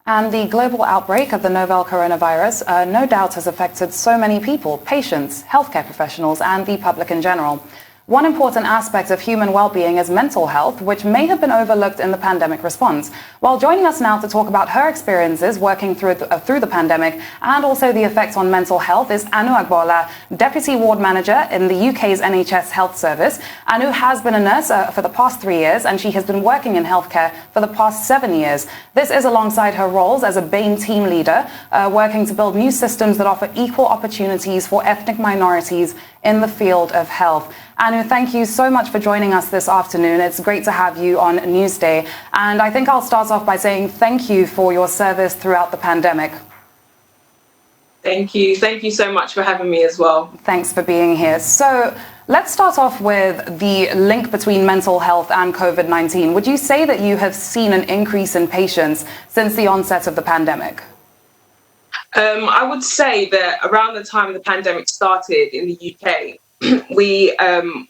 And the global outbreak of the novel coronavirus no doubt has affected so many people, patients, healthcare professionals, and the public in general. One important aspect of human well-being is mental health, which may have been overlooked in the pandemic response. Well, joining us now to talk about her experiences working through the pandemic and also the effects on mental health is Anu Agboola, Deputy Ward Manager in the UK's NHS Health Service. Anu has been a nurse for the past 3 years, and she has been working in healthcare for the past 7 years. This is alongside her roles as a BAME team leader, working to build new systems that offer equal opportunities for ethnic minorities in the field of health. Anu, thank you so much for joining us this afternoon. It's great to have you on Newsday. And I think I'll start off by saying thank you for your service throughout the pandemic. Thank you. Thank you so much for having me as well. Thanks for being here. So let's start off with the link between mental health and COVID-19. Would you say that you have seen an increase in patients since the onset of the pandemic? I would say that around the time the pandemic started in the UK, we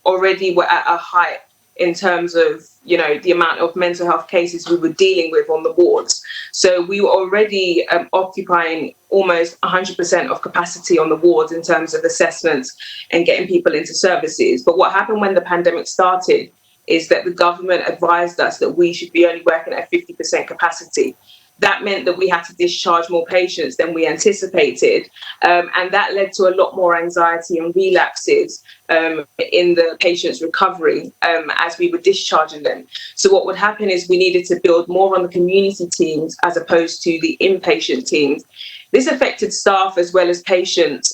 already were at a height in terms of, the amount of mental health cases we were dealing with on the wards. So we were already occupying almost 100% of capacity on the wards in terms of assessments and getting people into services. But what happened when the pandemic started is that the government advised us that we should be only working at 50% capacity. That meant that we had to discharge more patients than we anticipated. And that led to a lot more anxiety and relapses in the patient's recovery as we were discharging them. So what would happen is we needed to build more on the community teams as opposed to the inpatient teams. This affected staff as well as patients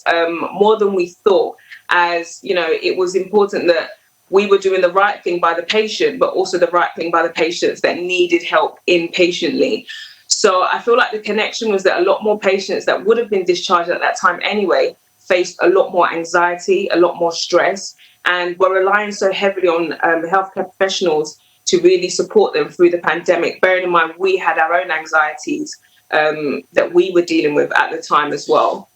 more than we thought, as it was important that we were doing the right thing by the patient, but also the right thing by the patients that needed help inpatiently. So I feel like the connection was that a lot more patients that would have been discharged at that time anyway faced a lot more anxiety, a lot more stress, and were relying so heavily on healthcare professionals to really support them through the pandemic, bearing in mind we had our own anxieties that we were dealing with at the time as well.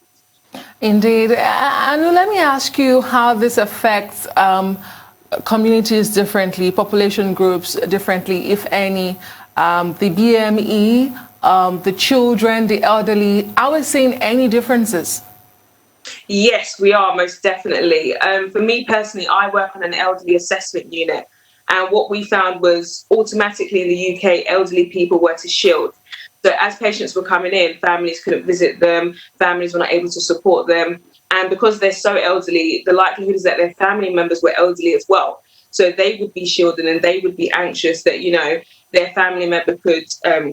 Indeed. And let me ask you how this affects communities differently, population groups differently, if any. The BME, the children, the elderly, are we seeing any differences? Yes, we are, most definitely. For me personally, I work on an elderly assessment unit. And what we found was automatically in the UK, elderly people were to shield. So as patients were coming in, families couldn't visit them, families were not able to support them. And because they're so elderly, the likelihood is that their family members were elderly as well. So they would be shielded and they would be anxious that, their family member could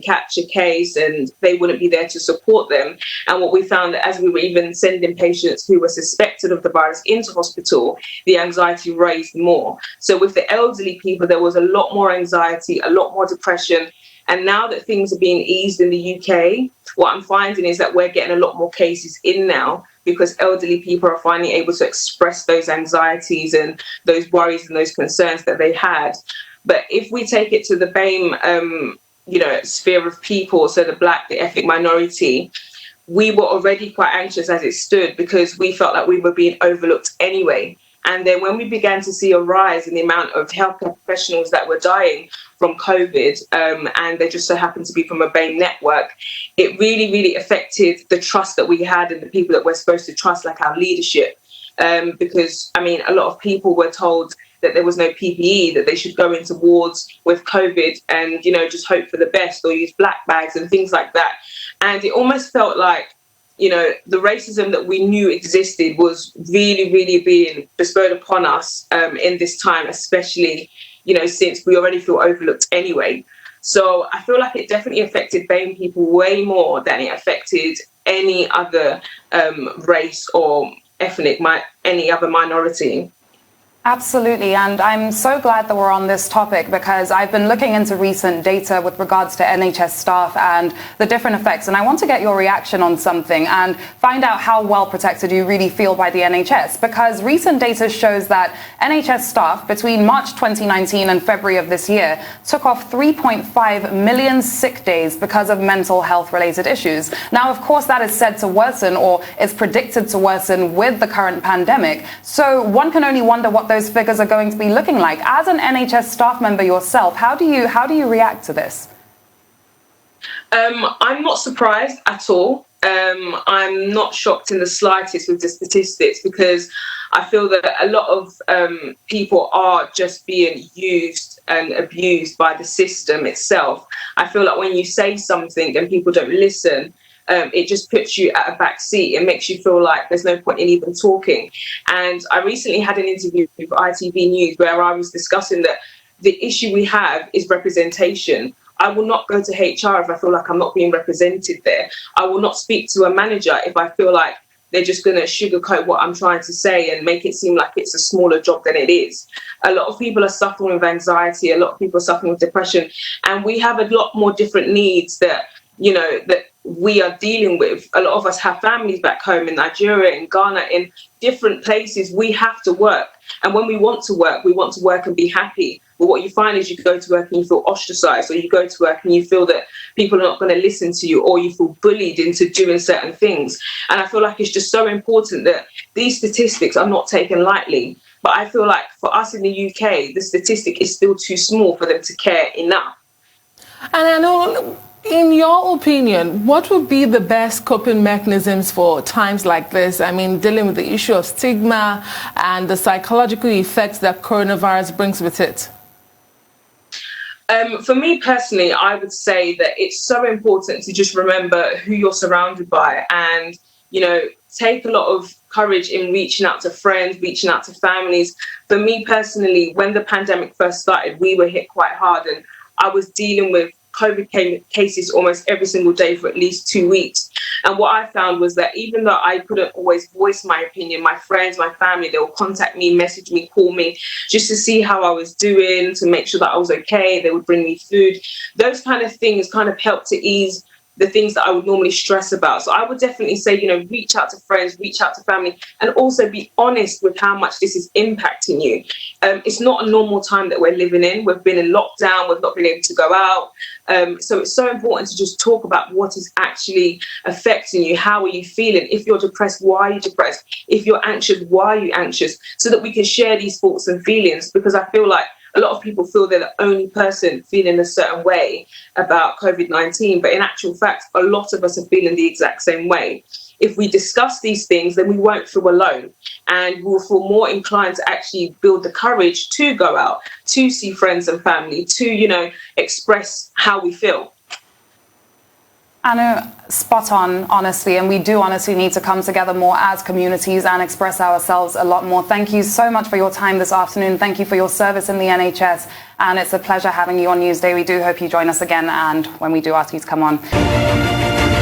catch a case and they wouldn't be there to support them. And what we found that as we were even sending patients who were suspected of the virus into hospital, the anxiety raised more. So with the elderly people, there was a lot more anxiety, a lot more depression. And now that things are being eased in the UK, what I'm finding is that we're getting a lot more cases in now because elderly people are finally able to express those anxieties and those worries and those concerns that they had. But if we take it to the BAME, sphere of people, so the Black, the ethnic minority, we were already quite anxious as it stood because we felt like we were being overlooked anyway. And then when we began to see a rise in the amount of healthcare professionals that were dying from COVID, and they just so happened to be from a BAME network, it really, really affected the trust that we had in the people that we're supposed to trust, like our leadership. Because, a lot of people were told that there was no PPE, that they should go into wards with COVID and, just hope for the best or use black bags and things like that. And it almost felt like, the racism that we knew existed was really, really being bestowed upon us in this time, especially, since we already feel overlooked anyway. So I feel like it definitely affected BAME people way more than it affected any other race or any other minority. Absolutely, and I'm so glad that we're on this topic because I've been looking into recent data with regards to NHS staff and the different effects, and I want to get your reaction on something and find out how well protected you really feel by the NHS, because recent data shows that NHS staff between March 2019 and February of this year took off 3.5 million sick days because of mental health related issues. Now, of course, that is said to worsen or is predicted to worsen with the current pandemic, so one can only wonder what those figures are going to be looking like. As an NHS staff member yourself, how do you react to this? I'm not surprised at all. I'm not shocked in the slightest with the statistics, because I feel that a lot of people are just being used and abused by the system itself. I feel like when you say something and people don't listen, it just puts you at a back seat. It makes you feel like there's no point in even talking. And I recently had an interview with ITV News where I was discussing that the issue we have is representation. I will not go to HR if I feel like I'm not being represented there. I will not speak to a manager if I feel like they're just going to sugarcoat what I'm trying to say and make it seem like it's a smaller job than it is. A lot of people are suffering with anxiety. A lot of people are suffering with depression. And we have a lot more different needs that, that we are dealing with. A lot of us have families back home in Nigeria, in Ghana, in different places. We have to work. And when we want to work and be happy. But what you find is you go to work and you feel ostracized, or you go to work and you feel that people are not going to listen to you, or you feel bullied into doing certain things. And I feel like it's just so important that these statistics are not taken lightly. But I feel like for us in the UK, the statistic is still too small for them to care enough. And I know, in your opinion, what would be the best coping mechanisms for times like this? I mean, dealing with the issue of stigma and the psychological effects that coronavirus brings with it. For me personally, I would say that it's so important to just remember who you're surrounded by, and, take a lot of courage in reaching out to friends, reaching out to families. For me personally, when the pandemic first started, we were hit quite hard, and I was dealing with COVID cases almost every single day for at least 2 weeks. And what I found was that even though I couldn't always voice my opinion, my friends, my family, they will contact me, message me, call me, just to see how I was doing, to make sure that I was okay. They would bring me food. Those kind of things kind of helped to ease the things that I would normally stress about. So I would definitely say, reach out to friends, reach out to family, and also be honest with how much this is impacting you. It's not a normal time that we're living in. We've been in lockdown. We've not been able to go out. So it's so important to just talk about what is actually affecting you. How are you feeling? If you're depressed, why are you depressed? If you're anxious, why are you anxious? So that we can share these thoughts and feelings, because I feel like a lot of people feel they're the only person feeling a certain way about COVID-19, but in actual fact, a lot of us are feeling the exact same way. If we discuss these things, then we won't feel alone, and we'll feel more inclined to actually build the courage to go out, to see friends and family, to, express how we feel. Anu, spot on, honestly, and we do honestly need to come together more as communities and express ourselves a lot more. Thank you so much for your time this afternoon. Thank you for your service in the NHS, and it's a pleasure having you on Newsday. We do hope you join us again, and when we do ask you to come on.